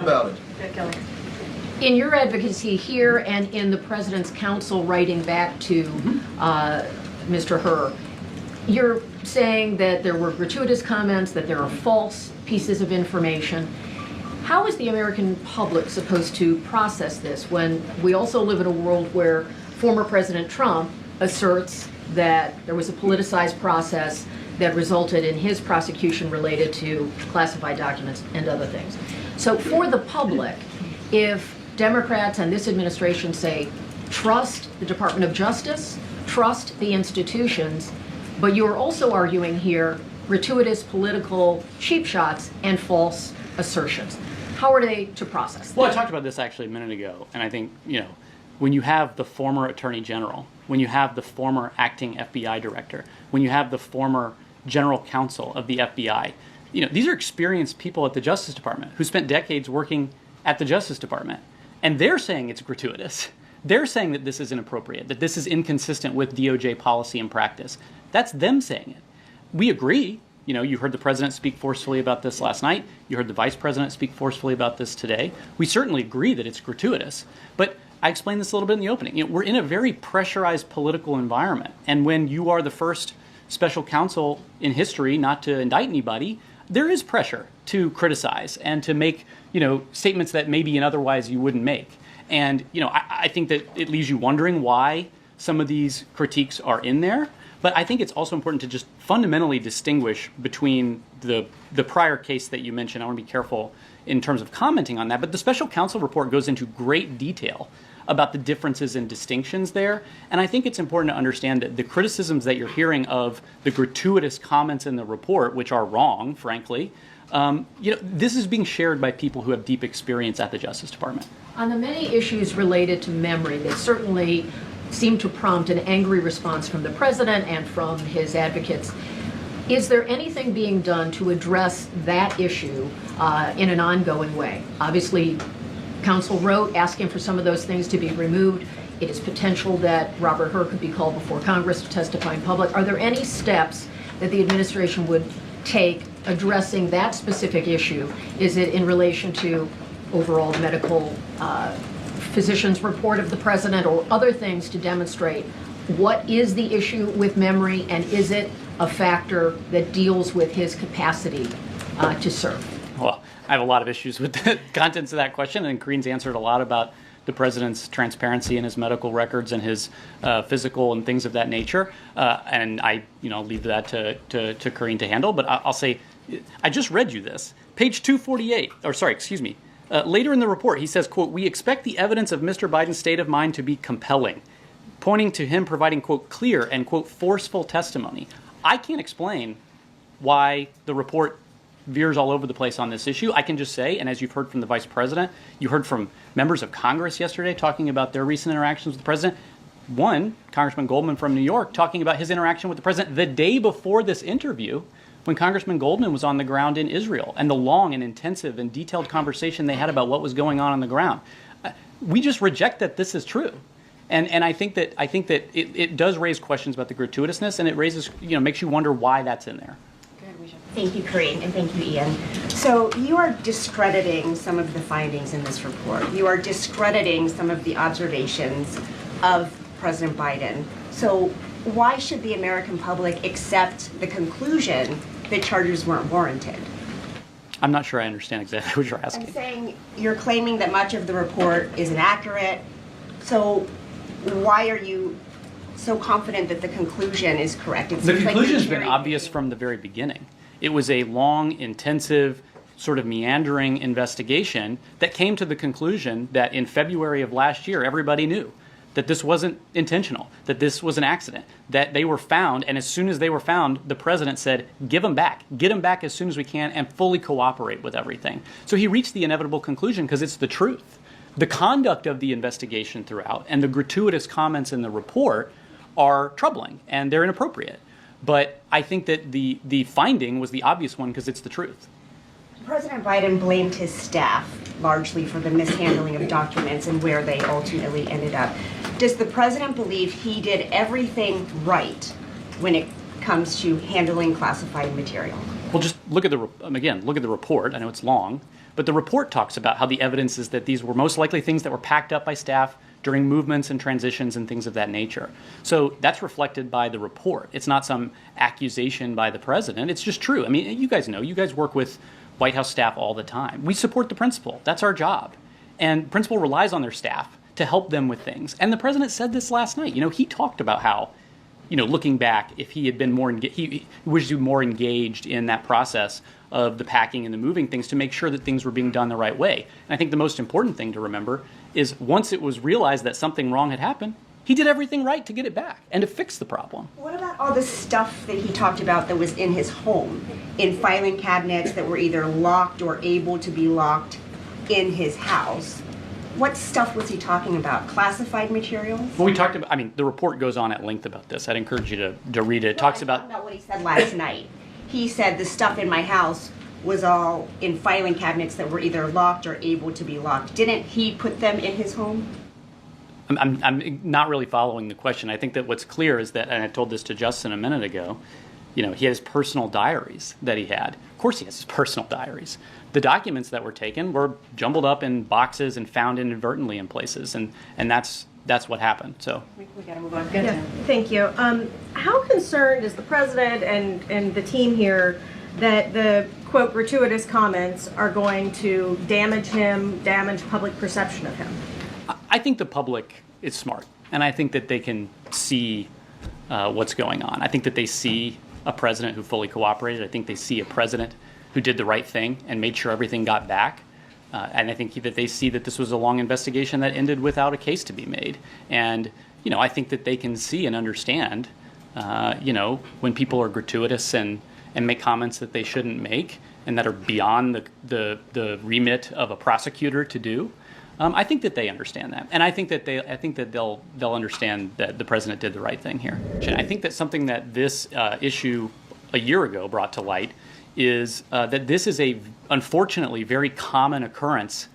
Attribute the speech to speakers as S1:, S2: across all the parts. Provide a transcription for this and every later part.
S1: about it.
S2: In your advocacy here and in the President's counsel writing back to Mr. Hur, you're saying that there were gratuitous comments, that there are false pieces of information. How is the American public supposed to process this when we also live in a world where former President Trump asserts that there was a politicized process that resulted in his prosecution related to classified documents and other things? So for the public, if Democrats and this administration say, trust the Department of Justice, trust the institutions, but you are also arguing here gratuitous political cheap shots and false assertions. How are they to process that?
S3: Well, I talked about this actually a minute ago, and I think, when you have the former Attorney General, when you have the former acting FBI director, when you have the former general counsel of the FBI, these are experienced people at the Justice Department who spent decades working at the Justice Department, and they're saying it's gratuitous. They're saying that this is inappropriate, that this is inconsistent with DOJ policy and practice. That's them saying it. We agree. You heard the president speak forcefully about this last night. You heard the vice president speak forcefully about this today. We certainly agree that it's gratuitous. But I explained this a little bit in the opening. We're in a very pressurized political environment. And when you are the first special counsel in history not to indict anybody, there is pressure to criticize and to make, statements that maybe otherwise you wouldn't make. And, I think that it leaves you wondering why some of these critiques are in there. But I think it's also important to just fundamentally distinguish between the prior case that you mentioned. I want to be careful in terms of commenting on that. But the special counsel report goes into great detail about the differences and distinctions there. And I think it's important to understand that the criticisms that you're hearing of the gratuitous comments in the report, which are wrong, frankly, this is being shared by people who have deep experience at the Justice Department.
S2: On the many issues related to memory that certainly seem to prompt an angry response from the president and from his advocates, is there anything being done to address that issue in an ongoing way? Obviously, counsel wrote asking for some of those things to be removed. It is potential that Robert Hur could be called before Congress to testify in public. Are there any steps that the administration would take addressing that specific issue? Is it in relation to overall medical physician's report of the president or other things to demonstrate what is the issue with memory, and is it a factor that deals with his capacity to serve?
S3: Well, I have a lot of issues with the contents of that question, and Kareen's answered a lot about the president's transparency in his medical records and his physical and things of that nature. And I, leave that to Kareen to handle. But I'll say, I just read you this. Page 248, later in the report, he says, quote, "We expect the evidence of Mr. Biden's state of mind to be compelling," pointing to him providing, quote, "clear and, quote, forceful testimony." I can't explain why the report veers all over the place on this issue. I can just say, and as you've heard from the vice president, you heard from members of Congress yesterday talking about their recent interactions with the president. One, Congressman Goldman from New York, talking about his interaction with the president the day before this interview, when Congressman Goldman was on the ground in Israel, and the long and intensive and detailed conversation they had about what was going on the ground. We just reject that this is true. And I think that it does raise questions about the gratuitousness, and it raises, makes you wonder why that's in there.
S4: Thank you, Kareen, and thank you, Ian. So you are discrediting some of the findings in this report. You are discrediting some of the observations of President Biden. So why should the American public accept the conclusion that charges weren't warranted?
S3: I'm not sure I understand exactly what you're asking.
S4: I'm saying you're claiming that much of the report is inaccurate. So why are you so confident that the conclusion is correct?
S3: The conclusion has been obvious from the very beginning. It was a long, intensive, sort of meandering investigation that came to the conclusion that in February of last year, everybody knew that this wasn't intentional, that this was an accident, that they were found, and as soon as they were found, the president said, give them back, get them back as soon as we can, and fully cooperate with everything. So he reached the inevitable conclusion because it's the truth. The conduct of the investigation throughout and the gratuitous comments in the report are troubling, and they're inappropriate. But I think that the finding was the obvious one because it's the truth.
S4: President Biden blamed his staff largely for the mishandling of documents and where they ultimately ended up. Does the president believe he did everything right when it comes to handling classified material?
S3: Well, just look at the report. I know it's long, But the report talks about how the evidence is that these were most likely things that were packed up by staff during movements and transitions and things of that nature. So that's reflected by the report. It's not some accusation by the president. It's just true. I mean, you guys know, you guys work with White House staff all the time. We support the principal. That's our job. And the principal relies on their staff to help them with things. And the president said this last night. You know, he talked about how, you know, looking back, if he had been more, he wished to be more engaged in that process of the packing and the moving things to make sure that things were being done the right way. And I think the most important thing to remember is once it was realized that something wrong had happened, he did everything right to get it back and to fix the problem.
S4: What about all the stuff that he talked about that was in his home, in filing cabinets that were either locked or able to be locked in his house? What stuff was he talking about? Classified materials?
S3: Well, we talked about, I mean, the report goes on at length about this. I'd encourage you to read it. It talks about
S4: what he said last night. He said the stuff in my house was all in filing cabinets that were either locked or able to be locked. Didn't he put them in his home?
S3: I'm not really following the question. I think that what's clear is that, and I told this to Justin a minute ago, you know, he has personal diaries that he had. Of course he has his personal diaries. The documents that were taken were jumbled up in boxes and found inadvertently in places, and that's what happened. So
S4: We gotta move on.
S1: Yeah, thank you. How concerned is the president and the team here that the, quote, gratuitous comments are going to damage him, damage public perception of him?
S3: I think the public is smart, and I think that they can see what's going on. I think that they see a president who fully cooperated. I think they see a president who did the right thing and made sure everything got back. And I think that they see that this was a long investigation that ended without a case to be made. And, you know, I think that they can see and understand, you know, when people are gratuitous and make comments that they shouldn't make and that are beyond the remit of a prosecutor to do. I think that they understand that, and I think that they'll understand that the president did the right thing here. I think that something that this issue a year ago brought to light is that this is a unfortunately very common occurrence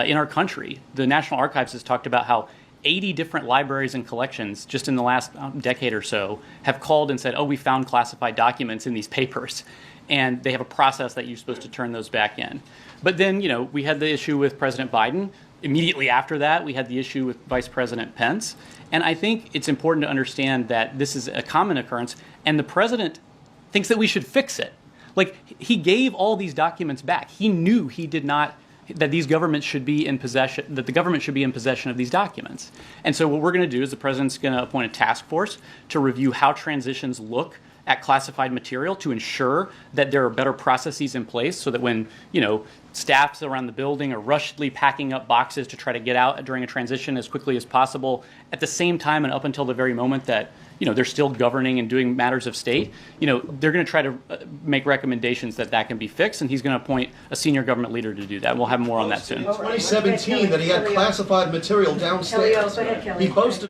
S3: in our country. The National Archives has talked about how 80 different libraries and collections just in the last decade or so have called and said, oh, we found classified documents in these papers. And they have a process that you're supposed to turn those back in. But then, you know, we had the issue with President Biden. Immediately after that, we had the issue with Vice President Pence. And I think it's important to understand that this is a common occurrence, and the president thinks that we should fix it. Like, he gave all these documents back. He knew he did not, that these governments should be in possession, that the government should be in possession of these documents. And so what we're going to do is the president's going to appoint a task force to review how transitions look at classified material to ensure that there are better processes in place so that when, you know, staffs around the building are rushedly packing up boxes to try to get out during a transition as quickly as possible, at the same time and up until the very moment that, you know, they're still governing and doing matters of state, you know, they're going to try to make recommendations that can be fixed, and he's going to appoint a senior government leader to do that. We'll have more on that soon.
S5: In 2017 that he had classified material downstairs. He posted